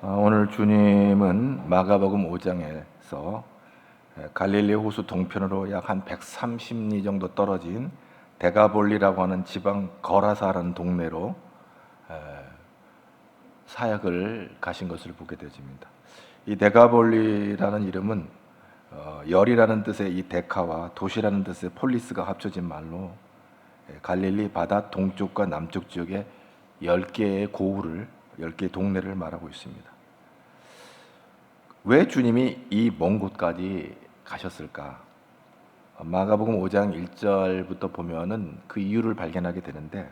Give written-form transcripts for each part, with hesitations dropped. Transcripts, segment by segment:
오늘 주님은 마가복음 5장에서 갈릴리 호수 동편으로 약 한 130리 정도 떨어진 데가볼리라고 하는 지방 거라사라는 동네로 사역을 가신 것을 보게 되어집니다. 이 데가볼리라는 이름은 열이라는 뜻의 이 데카와 도시라는 뜻의 폴리스가 합쳐진 말로 갈릴리 바다 동쪽과 남쪽 지역의 10개의 고을을 10개의 동네를 말하고 있습니다. 왜 주님이 이 먼 곳까지 가셨을까? 마가복음 5장 1절부터 보면은 그 이유를 발견하게 되는데,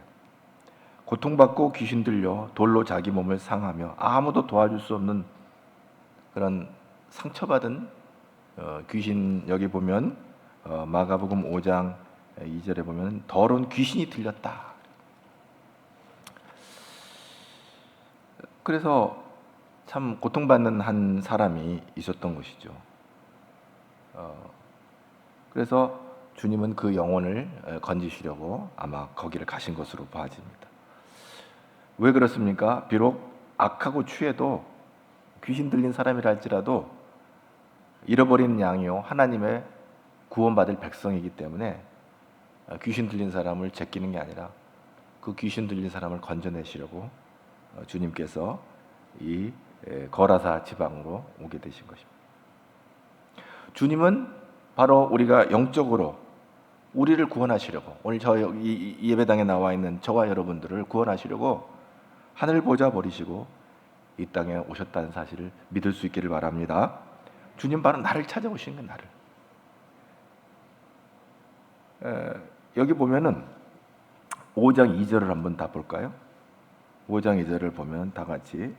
고통받고 귀신 들려 돌로 자기 몸을 상하며 아무도 도와줄 수 없는 그런 상처받은 귀신, 여기 보면 마가복음 5장 2절에 보면 더러운 귀신이 들렸다. 그래서 참 고통받는 한 사람이 있었던 것이죠. 그래서 주님은 그 영혼을 건지시려고 아마 거기를 가신 것으로 봐집니다. 왜 그렇습니까? 비록 악하고 취해도 귀신 들린 사람이라 할지라도 잃어버린 양이요 하나님의 구원받을 백성이기 때문에 귀신 들린 사람을 제끼는 게 아니라 그 귀신 들린 사람을 건져내시려고 주님께서 이 거라사 지방으로 오게 되신 것입니다. 주님은 바로 우리가 영적으로 우리를 구원하시려고, 오늘 이 예배당에 나와 있는 저와 여러분들을 구원하시려고 하늘 보좌 버리시고 이 땅에 오셨다는 사실을 믿을 수 있기를 바랍니다. 주님 바로 나를 찾아오신 거예요. 나를. 여기 보면은 5장 2절을 한번 다 볼까요? 5장 2절을 보면 다 같이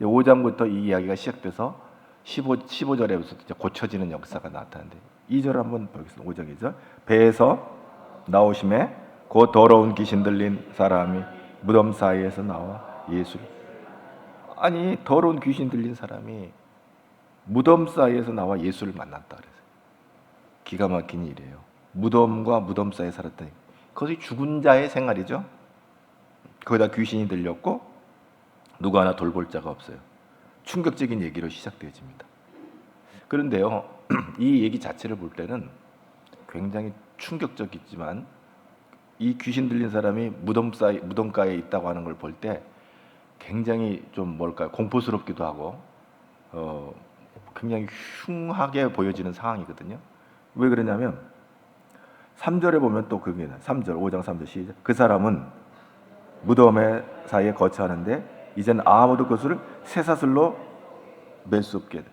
5장부터 이 이야기가 시작돼서 15절에서 이제 고쳐지는 역사가 나타나는데 2절 한번 보겠습니다. 5장 2절. 배에서 나오심에 곧 더러운 귀신 들린 사람이 무덤 사이에서 나와 예수를. 아니, 더러운 귀신 들린 사람이 무덤 사이에서 나와 예수를 만났다 그래서 기가 막힌 일이에요. 무덤과 무덤 사이에 살았다니. 그것이 죽은 자의 생활이죠. 거기다 귀신이 들렸고 누구 하나 돌볼 자가 없어요. 충격적인 얘기로 시작되어집니다. 그런데요, 이 얘기 자체를 볼 때는 굉장히 충격적이지만 이 귀신 들린 사람이 무덤가에 있다고 하는 걸 볼 때 굉장히 좀 공포스럽기도 하고 굉장히 흉하게 보여지는 상황이거든요. 왜 그러냐면 3절에 보면 또 그게 3절 5장 3절 시작. 그 사람은 무덤의 사이에 거처하는데 이제는 아무도 그것을 쇠사슬로 맬 수 없게 돼.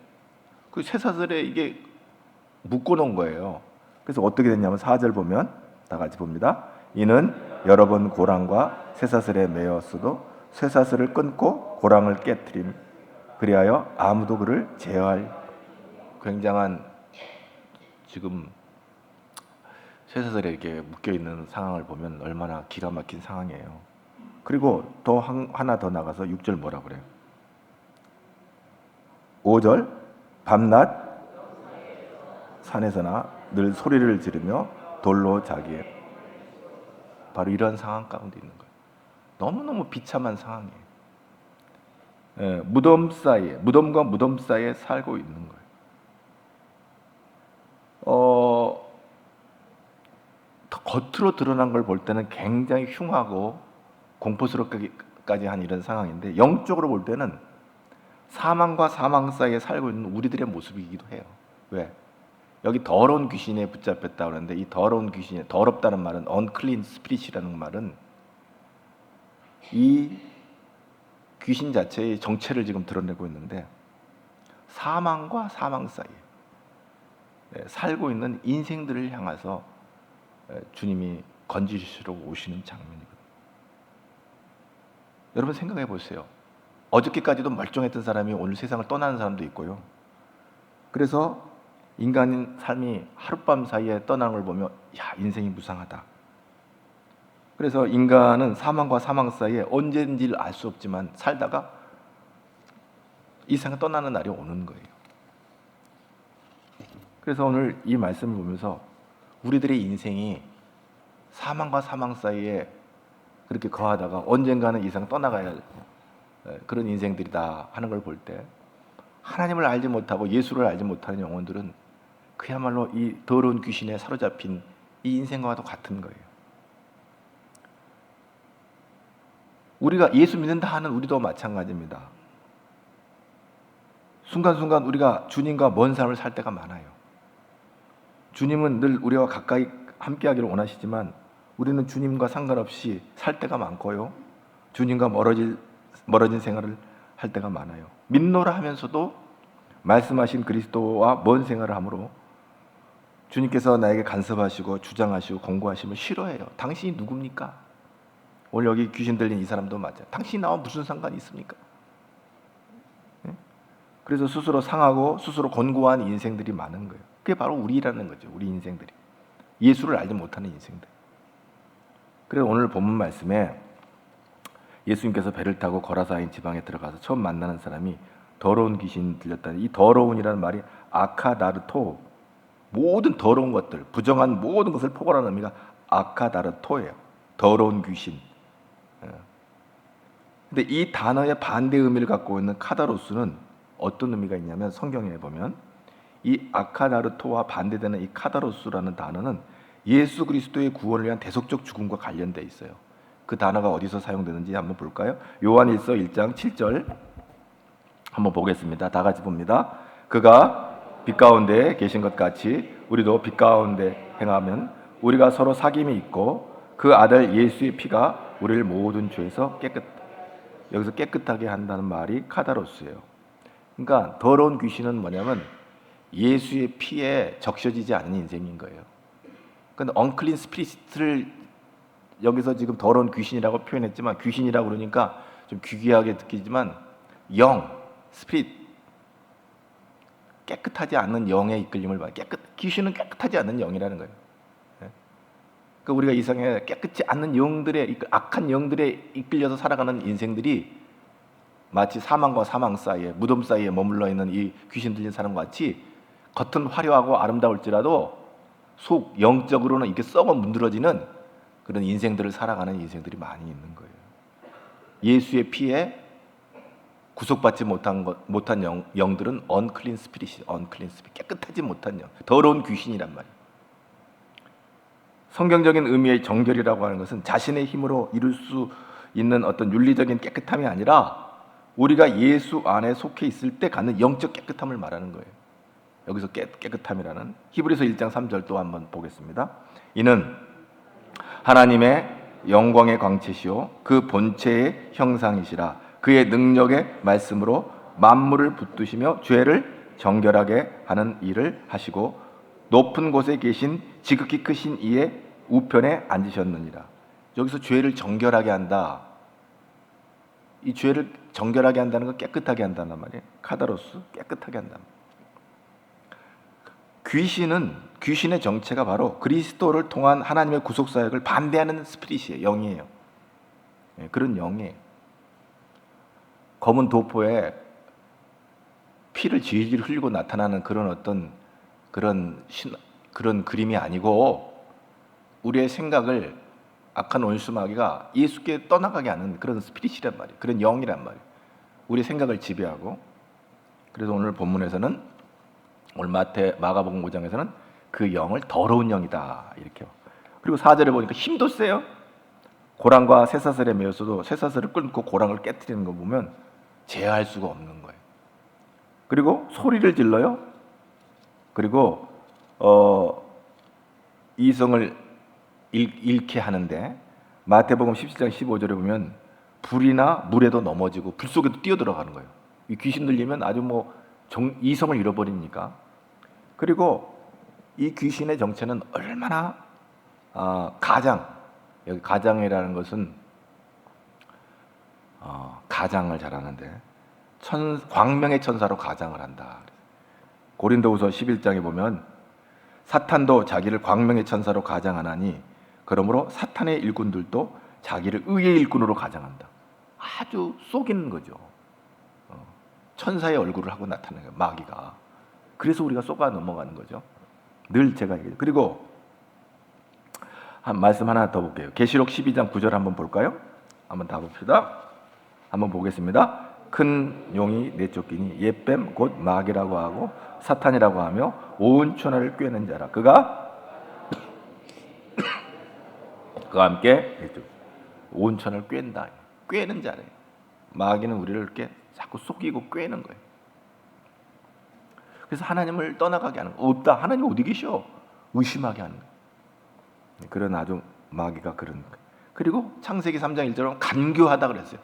그 쇠사슬에 이게 묶어놓은 거예요. 그래서 어떻게 됐냐면 4절 보면 다 같이 봅니다. 이는 여러 번 고랑과 쇠사슬에 매였어도 쇠사슬을 끊고 고랑을 깨트림 그리하여 아무도 그를 제어할. 굉장한 지금 쇠사슬에 이렇게 묶여있는 상황을 보면 얼마나 기가 막힌 상황이에요. 그리고 또 하나 더 나가서 6절 뭐라 그래요? 5절 밤낮 산에서나 늘 소리를 지르며 돌로 자기의. 바로 이런 상황 가운데 있는 거예요. 너무너무 비참한 상황이에요. 무덤과 무덤 사이에 살고 있는 거예요. 겉으로 드러난 걸 볼 때는 굉장히 흉하고 공포스럽까지 한 이런 상황인데 영적으로 볼 때는 사망과 사망 사이에 살고 있는 우리들의 모습이기도 해요. 왜? 여기 더러운 귀신에 붙잡혔다 그러는데 이 더러운 귀신이, 더럽다는 말은 unclean spirit이라는 말은 이 귀신 자체의 정체를 지금 드러내고 있는데 사망과 사망 사이에 살고 있는 인생들을 향해서 주님이 건지시러 오시는 장면이거든요. 여러분 생각해 보세요. 어저께까지도 멀쩡했던 사람이 오늘 세상을 떠나는 사람도 있고요. 그래서 인간의 삶이 하룻밤 사이에 떠나는 걸 보면 야, 인생이 무상하다. 그래서 인간은 사망과 사망 사이에 언제인지를 알 수 없지만 살다가 이 세상을 떠나는 날이 오는 거예요. 그래서 오늘 이 말씀을 보면서 우리들의 인생이 사망과 사망 사이에 그렇게 거하다가 언젠가는 이 세상 떠나가야 그런 인생들이다 하는 걸 볼 때, 하나님을 알지 못하고 예수를 알지 못하는 영혼들은 그야말로 이 더러운 귀신에 사로잡힌 이 인생과도 같은 거예요. 우리가 예수 믿는다 하는 우리도 마찬가지입니다. 순간순간 우리가 주님과 먼 삶을 살 때가 많아요. 주님은 늘 우리와 가까이 함께하기를 원하시지만 우리는 주님과 상관없이 살 때가 많고요. 주님과 멀어진 생활을 할 때가 많아요. 믿노라 하면서도 말씀하신 그리스도와 먼 생활을 하므로 주님께서 나에게 간섭하시고 주장하시고 권고하시면 싫어해요. 당신이 누굽니까? 오늘 여기 귀신 들린 이 사람도 맞아요. 당신이 나와 무슨 상관이 있습니까? 그래서 스스로 상하고 스스로 권고한 인생들이 많은 거예요. 그게 바로 우리라는 거죠. 우리 인생들이. 예수를 알지 못하는 인생들. 그래서 오늘 본문 말씀에 예수님께서 배를 타고 거라사인 지방에 들어가서 처음 만나는 사람이 더러운 귀신 들렸다는, 이 더러운이라는 말이 아카다르토, 모든 더러운 것들, 부정한 모든 것을 포괄하는 의미가 아카다르토예요. 더러운 귀신. 근데 이 단어의 반대 의미를 갖고 있는 카다로스는 어떤 의미가 있냐면, 성경에 보면 이 아카다르토와 반대되는 이 카다로스라는 단어는 예수 그리스도의 구원을 위한 대속적 죽음과 관련돼 있어요. 그 단어가 어디서 사용되는지 한번 볼까요? 요한일서 1장 7절 한번 보겠습니다. 다 같이 봅니다. 그가 빛 가운데 계신 것 같이 우리도 빛 가운데 행하면 우리가 서로 사귐이 있고 그 아들 예수의 피가 우리를 모든 죄에서 여기서 깨끗하게 한다는 말이 카다로스예요. 그러니까 더러운 귀신은 뭐냐면 예수의 피에 적셔지지 않은 인생인 거예요. 근데 언클린 스피릿을 여기서 지금 더러운 귀신이라고 표현했지만, 귀신이라고 그러니까 좀 귀귀하게 느끼지만 스피릿, 깨끗하지 않는 영의 이끌림을 받아요. 귀신은 깨끗하지 않는 영이라는 거예요. 그러니까 우리가 이 세상에 깨끗지 않는 영들의, 악한 영들에 이끌려서 살아가는 인생들이 마치 사망과 사망 사이에, 무덤 사이에 머물러 있는 이 귀신 들린 사람과 같이 겉은 화려하고 아름다울지라도 속 영적으로는 이렇게 썩어 문드러지는 그런 인생들을 살아가는 인생들이 많이 있는 거예요. 예수의 피에 구속받지 못한 영들은 언클린 스피릿이, 깨끗하지 못한 영, 더러운 귀신이란 말이에요. 성경적인 의미의 정결이라고 하는 것은 자신의 힘으로 이룰 수 있는 어떤 윤리적인 깨끗함이 아니라 우리가 예수 안에 속해 있을 때 갖는 영적 깨끗함을 말하는 거예요. 여기서 깨끗함이라는, 히브리서 1장 3절 또 한번 보겠습니다. 이는 하나님의 영광의 광채시요 그 본체의 형상이시라. 그의 능력의 말씀으로 만물을 붙드시며 죄를 정결하게 하는 일을 하시고 높은 곳에 계신 지극히 크신 이의 우편에 앉으셨느니라. 여기서 죄를 정결하게 한다. 이 죄를 정결하게 한다는 건 깨끗하게 한다는 말이에요. 카다로스, 깨끗하게 한다. 귀신의 정체가 바로 그리스도를 통한 하나님의 구속 사역을 반대하는 스피릿이에요. 영이에요. 그런 영이에요. 검은 도포에 피를 질질 흘리고 나타나는 그런 어떤 그런 그림이 아니고, 우리의 생각을 악한 원수마귀가 예수께 떠나가게 하는 그런 스피릿이란 말이에요. 그런 영이란 말이에요. 우리 생각을 지배하고. 그래서 오늘 본문에서는, 오늘 마가복음 5장에서는 그 영을 더러운 영이다 이렇게. 그리고 4절에 보니까 힘도 세요. 고랑과 쇠사슬에 매였어도 쇠사슬을 끊고 고랑을 깨트리는 거 보면 제어할 수가 없는 거예요. 그리고 소리를 질러요. 그리고 이성을 잃게 하는데, 마태복음 17장 15절에 보면 불이나 물에도 넘어지고 불 속에도 뛰어들어가는 거예요. 이 귀신 들리면 아주 이성을 잃어버리니까. 그리고 이 귀신의 정체는 얼마나 여기 가장이라는 것은 가장을 잘하는데 광명의 천사로 가장을 한다. 고린도후서 11장에 보면 사탄도 자기를 광명의 천사로 가장하나니 그러므로 사탄의 일꾼들도 자기를 의의 일꾼으로 가장한다. 아주 속이는 거죠. 천사의 얼굴을 하고 나타나는 거예요, 마귀가. 그래서 우리가 속아 넘어가는 거죠. 늘 제가 얘기해요. 그리고 한 말씀 하나 더 볼게요. 계시록 12장 9절 한번 볼까요? 한번 다 봅시다. 한번 보겠습니다. 큰 용이 내쫓기니 옛뱀 곧 마귀라고 하고 사탄이라고 하며 온 천하를 꿰는 자라. 그가 그와 함께 내쫓 온 천하를 꿰는다. 꿰는 자래. 마귀는 우리를 이렇게 자꾸 속이고 꿰는 거예요. 그래서 하나님을 떠나가게 하는 거. 없다. 하나님 어디 계셔? 의심하게 하는 거예요. 그런 아주 마귀가 그런 거예요. 그리고 창세기 3장 1절은 간교하다 그랬어요.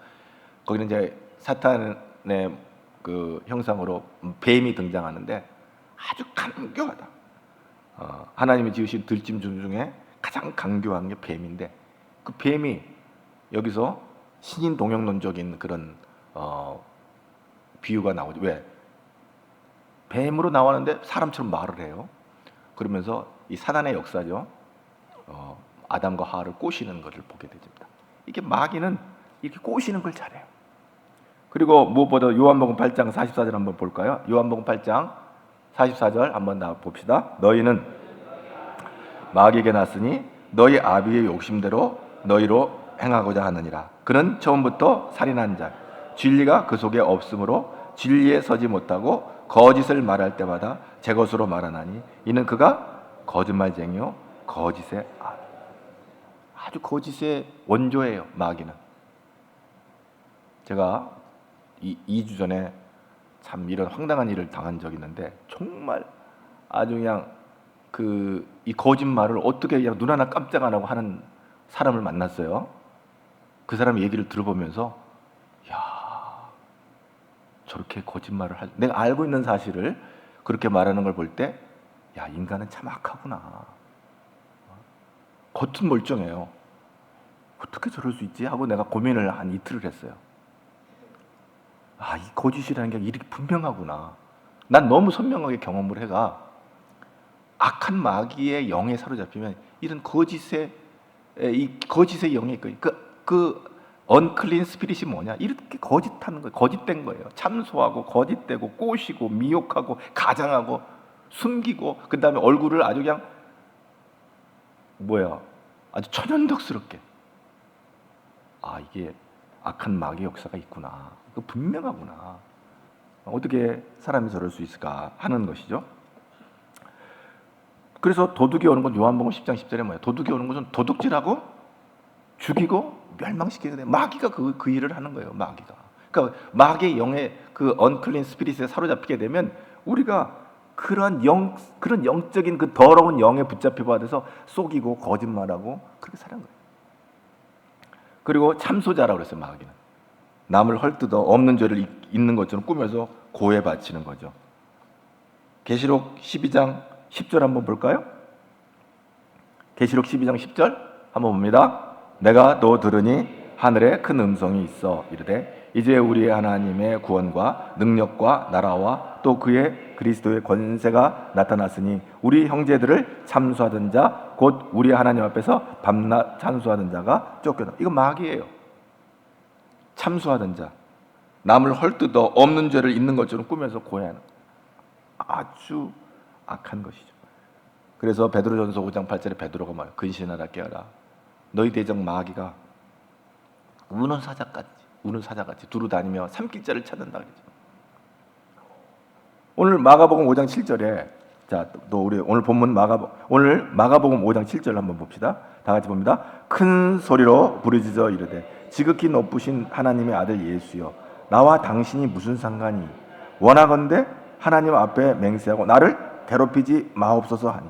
거기는 이제 사탄의 그 형상으로 뱀이 등장하는데 아주 간교하다. 하나님이 지으신 들짐 중에 가장 간교한 게 뱀인데 그 뱀이 여기서 신인 동영론적인 그런 비유가 나오죠. 왜? 뱀으로 나왔는데 사람처럼 말을 해요. 그러면서 이 사단의 역사죠. 아담과 하와를 꼬시는 것을 보게 됩니다. 이게 마귀는 이렇게 꼬시는 걸 잘해요. 그리고 무엇보다 요한복음 8장 44절 한번 볼까요? 요한복음 8장 44절 한번 봅시다. 너희는 마귀에게 났으니 너희 아비의 욕심대로 너희로 행하고자 하느니라. 그는 처음부터 살인한 자, 진리가 그 속에 없으므로 진리에 서지 못하고 거짓을 말할 때마다 제 것으로 말하나니 이는 그가 거짓말쟁이요 거짓의 아주 거짓의 원조예요. 마귀는. 제가 2주 전에 참 이런 황당한 일을 당한 적이 있는데 정말 아주 그냥 이 거짓말을 어떻게 그냥 눈 하나 깜짝 안 하고 하는 사람을 만났어요. 그 사람 얘기를 들어보면서 야, 저렇게 거짓말을 내가 알고 있는 사실을 그렇게 말하는 걸 볼 때 야, 인간은 참 악하구나. 겉은 멀쩡해요. 어떻게 저럴 수 있지? 하고 내가 고민을 한 이틀을 했어요. 이 거짓이라는 게 이렇게 분명하구나. 난 너무 선명하게 경험을 해가 악한 마귀의 영에 사로잡히면 이런 거짓의 영에 그 언클린 스피릿이 뭐냐? 이렇게 거짓하는 거예요. 거짓된 거예요. 참소하고 거짓되고 꼬시고 미혹하고 가장하고 숨기고 그 다음에 얼굴을 아주 그냥 아주 천연덕스럽게. 이게 악한 마귀 역사가 있구나. 그 분명하구나. 어떻게 사람이 저럴 수 있을까 하는 것이죠. 그래서 도둑이 오는 건 요한복음 10장 10절에 뭐예요? 도둑이 오는 것은 도둑질하고 죽이고 멸망시키게 돼. 마귀가 그 일을 하는 거예요. 마귀가. 그러니까 마귀의 영에 그 언클린 스피릿에 사로잡히게 되면 우리가 그런 영적인 그 더러운 영에 붙잡혀 받아서 속이고 거짓말하고 그렇게 사는 거예요. 그리고 참소자라고 그랬어요. 마귀는 남을 헐뜯어 없는 죄를 있는 것처럼 꾸며서 고해 바치는 거죠. 계시록 12장 10절 한번 볼까요? 계시록 12장 10절 한번 봅니다. 내가 또 들으니 하늘에 큰 음성이 있어 이르되 이제 우리 하나님의 구원과 능력과 나라와 또 그의 그리스도의 권세가 나타났으니 우리 형제들을 참수하던 자 곧 우리 하나님 앞에서 밤낮 참수하던 자가 쫓겨나. 이거 마귀예요. 참수하던 자, 남을 헐뜯어 없는 죄를 있는 것처럼 꾸며서 고해하는 아주 악한 것이죠. 그래서 베드로전서 5장 8절에 베드로가 말해요. 근신하라 깨어라. 너희 대적 마귀가 우는 사자같이 두루 다니며 삼킬자를 찾는다 그랬죠. 오늘 마가복음 5장 7절에 또 우리 오늘 본문 마가복음 5장 7절 한번 봅시다. 다 같이 봅니다. 큰 소리로 부르짖어 이르되 지극히 높으신 하나님의 아들 예수여 나와 당신이 무슨 상관이 원하건대 하나님 앞에 맹세하고 나를 괴롭히지 마옵소서 하니.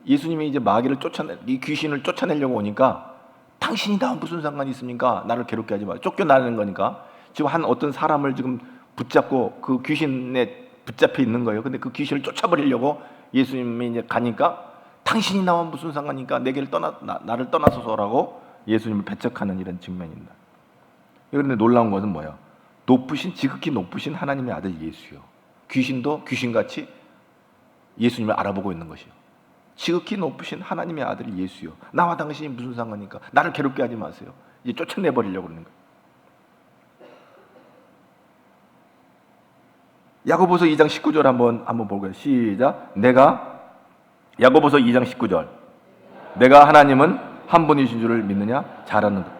예수님이 이제 마귀를 이 귀신을 쫓아내려고 오니까 당신이 나와 무슨 상관이 있습니까? 나를 괴롭게 하지 마. 쫓겨나는 거니까 지금 어떤 사람을 지금 붙잡고 그 귀신에 붙잡혀 있는 거예요. 근데 그 귀신을 쫓아버리려고 예수님이 이제 가니까 당신이 나와 무슨 상관이니까 나를 떠나소서라고 예수님을 배척하는 이런 측면입니다. 그런데 놀라운 것은 뭐예요? 지극히 높으신 하나님의 아들 예수요. 귀신도 귀신같이 예수님을 알아보고 있는 것이요. 지극히 높으신 하나님의 아들 예수요. 나와 당신이 무슨 상관이니까 나를 괴롭게 하지 마세요. 이제 쫓아내버리려고 그러는 거예요. 야고보서 2장 19절 한번 볼까요? 시작. 야고보서 2장 19절. 내가 하나님은 한 분이신 줄을 믿느냐? 잘 아는다.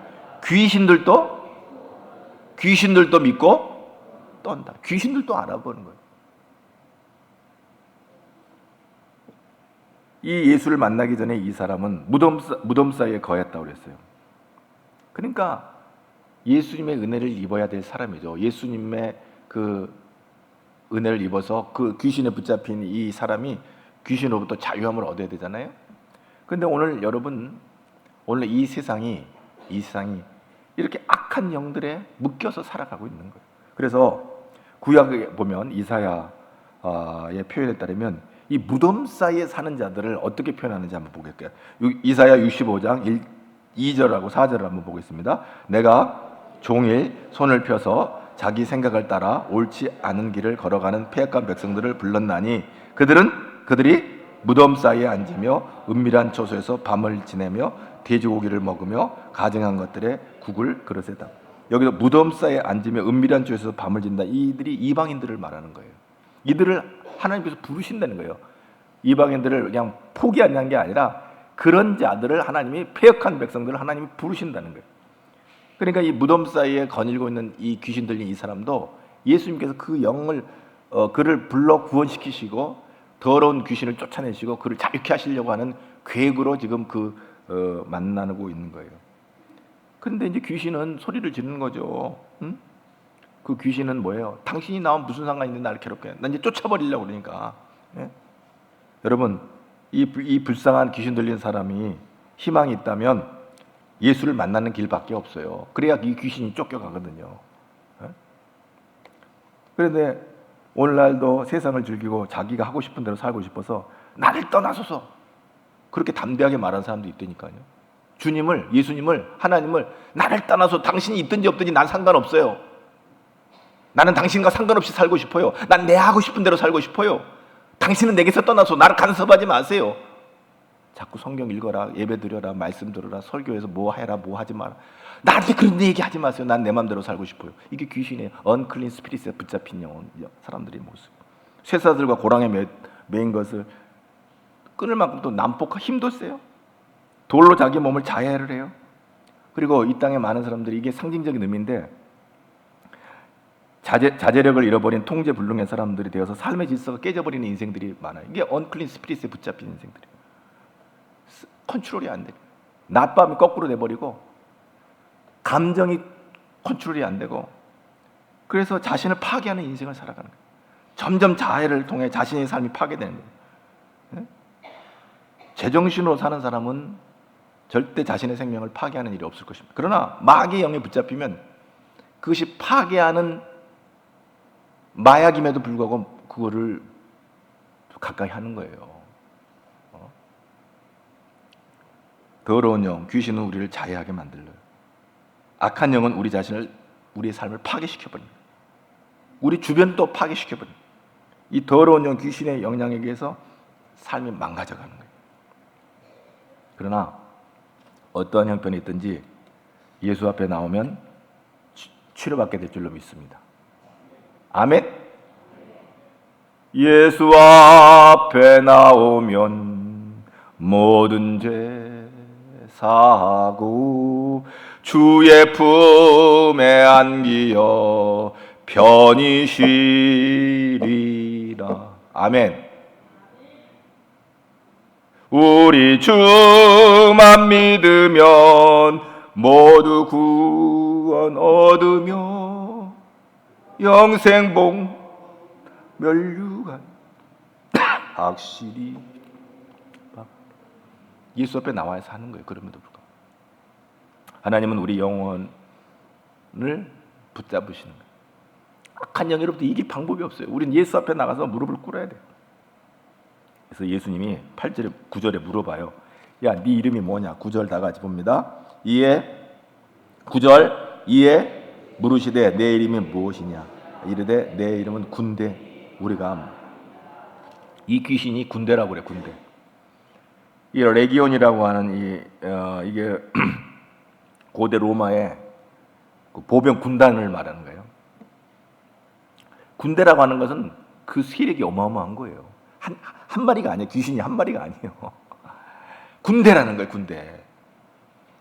귀신들도 귀신들도 믿고 떤다. 귀신들도 알아보는 거예요. 이 예수를 만나기 전에 이 사람은 무덤 사이에 거했다고 그랬어요. 그러니까 예수님의 은혜를 입어야 될 사람이죠. 예수님의 그 은혜를 입어서 그 귀신에 붙잡힌 이 사람이 귀신으로부터 자유함을 얻어야 되잖아요. 그런데 오늘 여러분, 오늘 이 세상이 이렇게 악한 영들에 묶여서 살아가고 있는 거예요. 그래서 구약에 보면 이사야의 표현에 따르면 이 무덤 사이에 사는 자들을 어떻게 표현하는지 한번 보겠게요. 이사야 65장 2절하고 4절을 한번 보겠습니다. 내가 종일 손을 펴서 자기 생각을 따라 옳지 않은 길을 걸어가는 패역한 백성들을 불렀나니 그들이 무덤 사이에 앉으며 은밀한 처소에서 밤을 지내며 돼지고기를 먹으며 가증한 것들의 국을 그릇에다. 여기서 무덤 사이에 앉으며 은밀한 처소에서 밤을 지낸다. 이들이 이방인들을 말하는 거예요. 이들을 하나님께서 부르신다는 거예요. 이방인들을 그냥 포기하는 게 아니라 그런 자들을 하나님이, 패역한 백성들을 하나님이 부르신다는 거예요. 그러니까 이 무덤 사이에 거닐고 있는 이 귀신 들린 이 사람도 예수님께서 그 영을 그를 불러 구원시키시고 더러운 귀신을 쫓아내시고 그를 자유케 하시려고 하는 계획으로 지금 만나고 있는 거예요. 그런데 이제 귀신은 소리를 지르는 거죠. 응? 그 귀신은 뭐예요? 당신이 나와 무슨 상관이 있는데 나를 괴롭게 해. 난 이제 쫓아버리려고 그러니까. 예? 여러분, 이 불쌍한 귀신 들린 사람이 희망이 있다면 예수를 만나는 길밖에 없어요. 그래야 이 귀신이 쫓겨가거든요. 예? 그런데 오늘날도 세상을 즐기고 자기가 하고 싶은 대로 살고 싶어서 나를 떠나소서 그렇게 담대하게 말하는 사람도 있다니까요. 예수님을, 하나님을 나를 떠나서 당신이 있든지 없든지 난 상관없어요. 나는 당신과 상관없이 살고 싶어요. 난 내 하고 싶은 대로 살고 싶어요. 당신은 내게서 떠나서 나를 간섭하지 마세요. 자꾸 성경 읽어라, 예배 드려라, 말씀 들어라, 설교에서 뭐 해라, 뭐 하지 마라. 나한테 그런 얘기 하지 마세요. 난 내 마음대로 살고 싶어요. 이게 귀신의 언클린 스피릿에 붙잡힌 사람들의 모습. 쇠사슬과 고랑에 매인 것을 끊을 만큼 또 난폭한 힘도 세요. 돌로 자기 몸을 자해를 해요. 그리고 이 땅에 많은 사람들이, 이게 상징적인 의미인데, 자제력을 잃어버린 통제불능의 사람들이 되어서 삶의 질서가 깨져버리는 인생들이 많아요. 이게 언클린 스피릿에 붙잡힌 인생들이에요. 컨트롤이 안 돼. 낮밤이 거꾸로 돼버리고 감정이 컨트롤이 안 되고, 그래서 자신을 파괴하는 인생을 살아가는 거예요. 점점 자해를 통해 자신의 삶이 파괴되는 거예요. 네? 제정신으로 사는 사람은 절대 자신의 생명을 파괴하는 일이 없을 것입니다. 그러나 마귀의 영에 붙잡히면 그것이 파괴하는 마약임에도 불구하고 그거를 가까이 하는 거예요. 더러운 영, 귀신은 우리를 자해하게 만들어요. 악한 영은 우리의 삶을 파괴시켜버립니다. 우리 주변도 파괴시켜버립니다. 이 더러운 영, 귀신의 영향에 의해서 삶이 망가져가는 거예요. 그러나 어떠한 형편이 있든지 예수 앞에 나오면 치료받게 될 줄로 믿습니다. 아멘. 예수 앞에 나오면 모든 죄 사하고 주의 품에 안기어 편히 쉬리라. 아멘. 우리 주만 믿으면 모두 구원 얻으며 영생복 멸류관 확실히 예수 앞에 나와야 사는 거예요. 그럼에도 불구하고 하나님은 우리 영혼을 붙잡으시는 거예요. 악한 영으로부터 이길 방법이 없어요. 우린 예수 앞에 나가서 무릎을 꿇어야 돼요. 그래서 예수님이 8절에 9절에 물어봐요. 야, 네 이름이 뭐냐? 9절 다 같이 봅니다. 9절 이에 물으시되 내 이름이 무엇이냐? 이르되 내 이름은 군대. 우리가 이 귀신이 군대라고 그래. 군대. 이 레기온이라고 하는 이게 고대 로마의 그 보병 군단을 말하는 거예요. 군대라고 하는 것은 그 세력이 어마어마한 거예요. 한 마리가 아니에요. 귀신이 한 마리가 아니에요. 군대라는 거예요. 군대.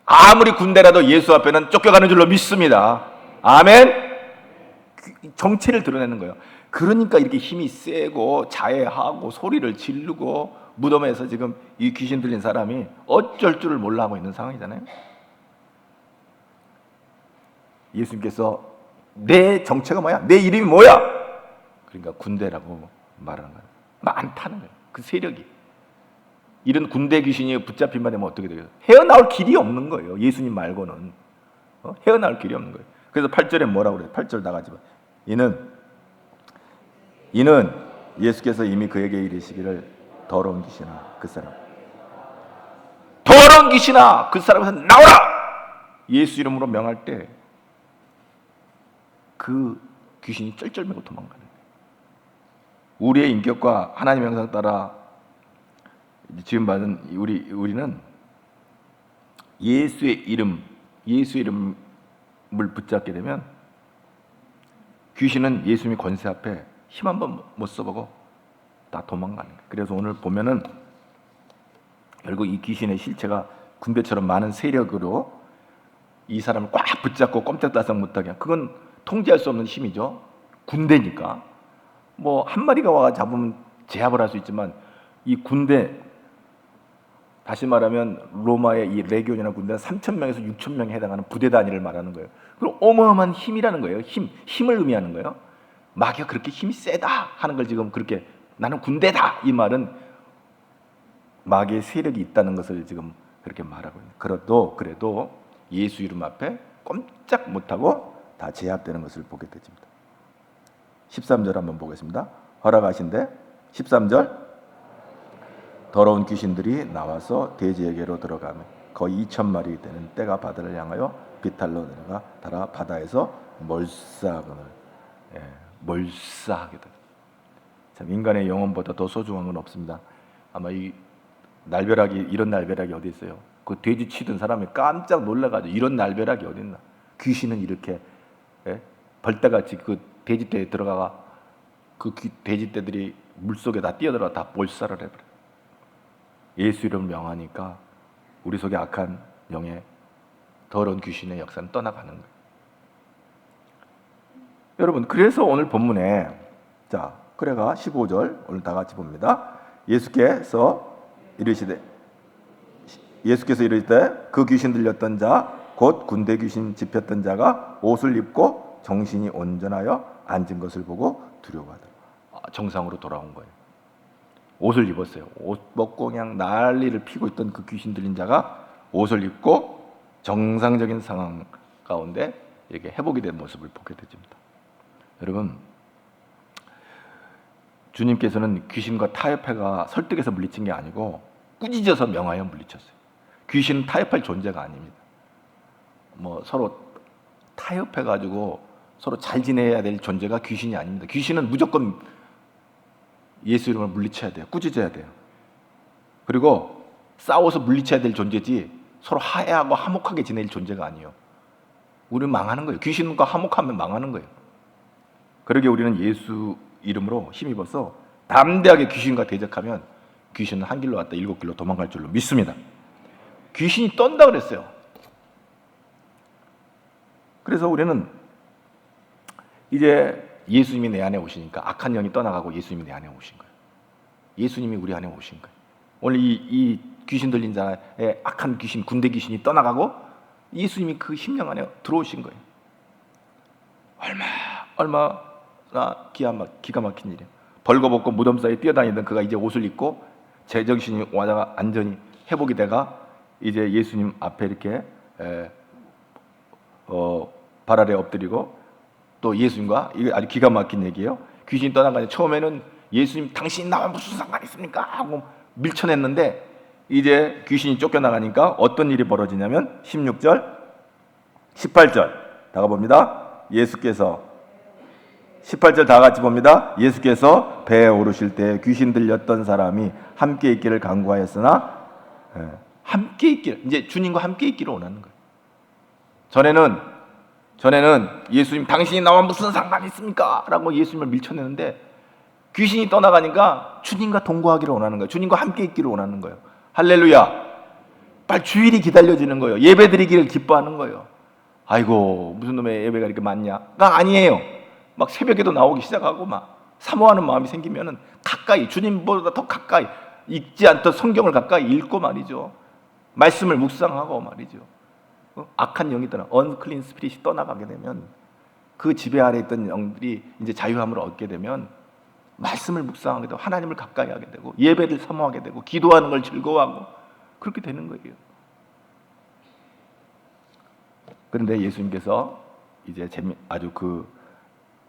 아무리 군대라도 예수 앞에는 쫓겨가는 줄로 믿습니다. 아멘. 정체를 드러내는 거예요. 그러니까 이렇게 힘이 세고 자해하고 소리를 지르고 무덤에서 지금 이 귀신 들린 사람이 어쩔 줄을 몰라 하고 있는 상황이잖아요. 예수님께서 내 정체가 뭐야? 내 이름이 뭐야? 그러니까 군대라고 말하는 거예요. 많다는 거예요. 그 세력이. 이런 군대 귀신이 붙잡힌 바되면 어떻게 되겠어요? 헤어나올 길이 없는 거예요. 예수님 말고는. 헤어나올 길이 없는 거예요. 그래서 8절에 뭐라고 그래요? 8절 다 같이 봐. 이는 예수께서 이미 그에게 이르시기를 더러운 귀신아 그 사람, 더러운 귀신아 그 사람에서 나오라! 예수 이름으로 명할 때 그 귀신이 쩔쩔매고 도망가는 거예요. 우리의 인격과 하나님의 형상 따라 지금 받은 우리는 예수의 이름을 붙잡게 되면 귀신은 예수님의 권세 앞에 힘 한번 못 써보고 다 도망가는 거예요. 그래서 오늘 보면은 결국 이 귀신의 실체가 군대처럼 많은 세력으로 이 사람을 꽉 붙잡고 꼼짝달싹 못하게, 그건 통제할 수 없는 힘이죠. 군대니까 뭐 한 마리가 와가 잡으면 제압을 할 수 있지만 이 군대, 다시 말하면 로마의 이 레기온이나 군대는 3,000명에서 6,000명에 해당하는 부대 단위를 말하는 거예요. 그럼 어마어마한 힘이라는 거예요. 힘을 의미하는 거예요. 마귀가 그렇게 힘이 세다 하는 걸 지금 그렇게 나는 군대다 이 말은 마귀의 세력이 있다는 것을 지금 그렇게 말하고 있는. 그래도 예수 이름 앞에 꼼짝 못하고 다 제압되는 것을 보게 되집니다. 13절 한번 보겠습니다. 허락하신대 13절 더러운 귀신들이 나와서 돼지에게로 들어가며 거의 2,000마리 되는 떼가 바다를 향하여 비탈로 내려가 달아 바다에서 몰사하거늘. 몰사하게 돼. 참 인간의 영혼보다 더 소중한 건 없습니다. 아마 이 날벼락이, 이런 날벼락이 어디 있어요? 그 돼지 치던 사람이 깜짝 놀라가지고 이런 날벼락이 어디 있나? 귀신은 이렇게 벌떼같이 그 돼지떼에 들어가가 그 돼지떼들이 물속에 다 뛰어들어가 다 몰살을 해버려. 예수 이름을 명하니까 우리 속에 악한 영의 더러운 귀신의 역사는 떠나가는 거예요. 여러분, 그래서 오늘 본문에 그래가 15절 오늘 다 같이 봅니다. 예수께서 이르시되 그 귀신 들렸던 자 곧 군대 귀신 집혔던 자가 옷을 입고 정신이 온전하여 앉은 것을 보고 두려워하더라. 정상으로 돌아온 거예요. 옷을 입었어요. 옷 벗고 그냥 난리를 피고 있던 그 귀신 들린 자가 옷을 입고 정상적인 상황 가운데 이렇게 회복이 된 모습을 보게 되집니다. 여러분, 주님께서는 귀신과 타협해가 설득해서 물리친 게 아니고 꾸짖어서 명하여 물리쳤어요. 귀신은 타협할 존재가 아닙니다. 뭐 서로 타협해가지고 서로 잘 지내야 될 존재가 귀신이 아닙니다. 귀신은 무조건 예수 이름을 물리쳐야 돼요. 꾸짖어야 돼요. 그리고 싸워서 물리쳐야 될 존재지 서로 화해하고 화목하게 지낼 존재가 아니에요. 우리는 망하는 거예요. 귀신과 화목하면 망하는 거예요. 그러게 우리는 예수 이름으로 힘입어서 담대하게 귀신과 대적하면 귀신은 한 길로 왔다 7길로 도망갈 줄로 믿습니다. 귀신이 떤다 그랬어요. 그래서 우리는 이제 예수님이 내 안에 오시니까 악한 영이 떠나가고 예수님이 내 안에 오신 거예요. 예수님이 우리 안에 오신 거예요. 오늘 이 귀신 들린 자의 악한 귀신, 군대 귀신이 떠나가고 예수님이 그 심령 안에 들어오신 거예요. 얼마나 기가 막힌 일이에요. 벌거벗고 무덤 사이에 뛰어다니던 그가 이제 옷을 입고 제정신이 와다가 완전히 회복이 돼가 이제 예수님 앞에 이렇게 발 아래 엎드리고 또 예수님과, 이게 아주 기가 막힌 얘기예요. 귀신이 떠나가니 처음에는 예수님 당신이 나와 무슨 상관이 있습니까? 하고 밀쳐냈는데 이제 귀신이 쫓겨나가니까 어떤 일이 벌어지냐면 16절, 18절 다 가봅니다. 예수께서 18절 다 같이 봅니다. 예수께서 배에 오르실 때 귀신 들렸던 사람이 함께 있기를 간구하였으나 함께 있기를, 이제 주님과 함께 있기를 원하는 거예요. 전에는 예수님 당신이 나와 무슨 상관이 있습니까? 라고 예수님을 밀쳐내는데 귀신이 떠나가니까 주님과 동거하기를 원하는 거예요. 주님과 함께 있기를 원하는 거예요. 할렐루야. 빨리 주일이 기다려지는 거예요. 예배 드리기를 기뻐하는 거예요. 아이고 무슨 놈의 예배가 이렇게 많냐가 아니에요. 막 새벽에도 나오기 시작하고 막 사모하는 마음이 생기면은 가까이, 주님보다 더 가까이, 읽지 않던 성경을 가까이 읽고 말이죠. 말씀을 묵상하고 말이죠. 악한 영이더라, unclean spirit이 떠나가게 되면, 그 지배 아래 있던 영들이 이제 자유함을 얻게 되면 말씀을 묵상하게 되고 하나님을 가까이 하게 되고 예배를 사모하게 되고 기도하는 걸 즐거워하고 그렇게 되는 거예요. 그런데 예수님께서 이제 아주 그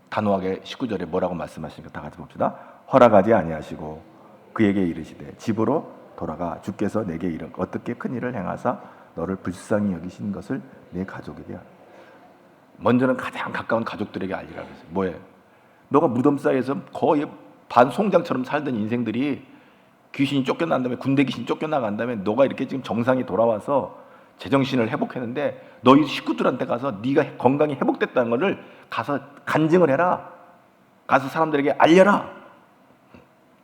단호하게 19절에 뭐라고 말씀하시니까 다 같이 봅시다. 허락하지 아니하시고 그에게 이르시되 집으로 돌아가 주께서 내게 이르 어떻게 큰 일을 행하사 너를 불쌍히 여기신 것을 내 가족에게 하라. 먼저는 가장 가까운 가족들에게 알리라 그랬어요. 뭐예요? 너가 무덤 사이에서 거의 반송장처럼 살던 인생들이 귀신이 쫓겨난 다음에, 군대 귀신이 쫓겨나간 다음에 너가 이렇게 지금 정상이 돌아와서 제정신을 회복했는데 너희 식구들한테 가서 네가 건강이 회복됐다는 것을 가서 간증을 해라. 가서 사람들에게 알려라.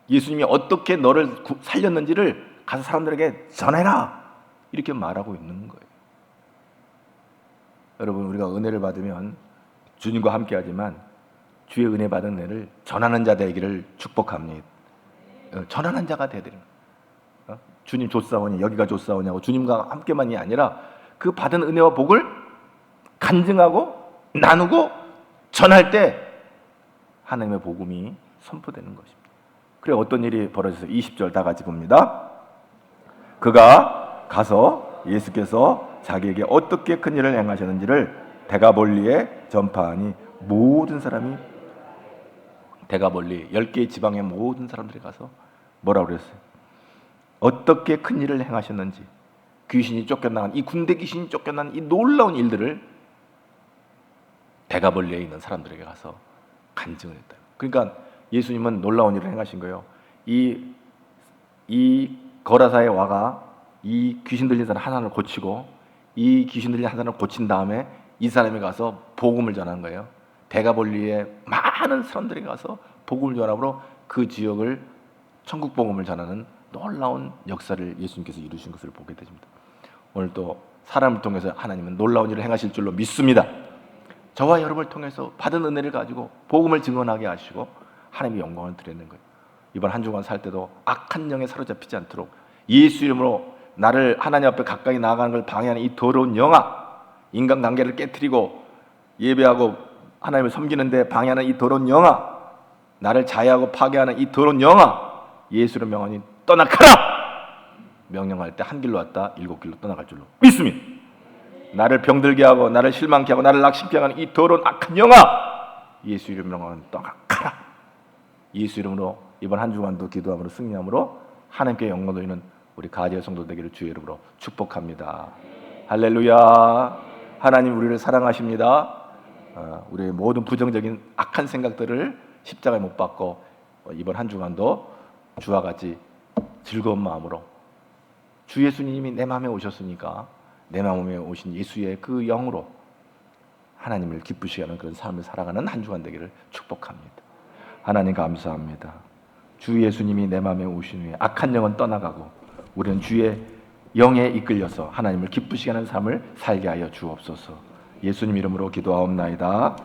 예수님이 어떻게 너를 살렸는지를 가서 사람들에게 전해라. 이렇게 말하고 있는 거예요. 여러분, 우리가 은혜를 받으면 주님과 함께 하지만 주의 은혜 받은 은혜를 전하는 자 되기를 축복합니다. 전하는 자가 되야 되는 거예요. 주님 줬사오니 여기가 줬사오냐고 주님과 함께만이 아니라 그 받은 은혜와 복을 간증하고 나누고 전할 때 하나님의 복음이 선포되는 것입니다. 그래 어떤 일이 벌어져서 20절 다 같이 봅니다. 그가 가서 예수께서 자기에게 어떻게 큰 일을 행하셨는지를 데가볼리에 전파하니 모든 사람이, 데가볼리 10개의 지방의 모든 사람들이 가서 뭐라고 그랬어요? 어떻게 큰 일을 행하셨는지, 귀신이 쫓겨나간 이 군대 귀신이 쫓겨난 이 놀라운 일들을 데가볼리에 있는 사람들에게 가서 간증을 했다. 그러니까 예수님은 놀라운 일을 행하신 거예요. 이 거라사의 와가 이 귀신 들린 사람 하나를 고치고 이 귀신 들린 한 사람을 고친 다음에 이 사람이 가서 복음을 전한 거예요. 데가볼리에 많은 사람들이 가서 복음을 전함으로 그 지역을 천국 복음을 전하는 놀라운 역사를 예수님께서 이루신 것을 보게 됩니다. 오늘 또 사람을 통해서 하나님은 놀라운 일을 행하실 줄로 믿습니다. 저와 여러분을 통해서 받은 은혜를 가지고 복음을 증언하게 하시고 하나님의 영광을 드리는 거예요. 이번 한 주간 살 때도 악한 영에 사로잡히지 않도록 예수 이름으로 나를 하나님 앞에 가까이 나아가는 걸 방해하는 이 더러운 영아, 인간관계를 깨트리고 예배하고 하나님을 섬기는데 방해하는 이 더러운 영아, 나를 자해하고 파괴하는 이 더러운 영아, 예수를 명하니 떠나가라! 명령할 때 한 길로 왔다 7길로 떠나갈 줄로 믿습니다. 나를 병들게 하고 나를 실망케 하고 나를 낙심케 하는 이 더러운 악한 영아, 예수 이름으로 명하니 떠나가라! 예수 이름으로 이번 한 주간도 기도함으로 승리함으로 하나님께 영광 돌리는 우리 가지의 성도 되기를 주의 이름으로 축복합니다. 할렐루야. 하나님 우리를 사랑하십니다. 우리의 모든 부정적인 악한 생각들을 십자가에 못 박고 이번 한 주간도 주와 같이 즐거운 마음으로 주 예수님이 내 마음에 오셨으니까 내 마음에 오신 예수의 그 영으로 하나님을 기쁘시게 하는 그런 삶을 살아가는 한 주간 되기를 축복합니다. 하나님 감사합니다. 주 예수님이 내 마음에 오신 후에 악한 영은 떠나가고 우리는 주의 영에 이끌려서 하나님을 기쁘시게 하는 삶을 살게 하여 주옵소서. 예수님 이름으로 기도하옵나이다.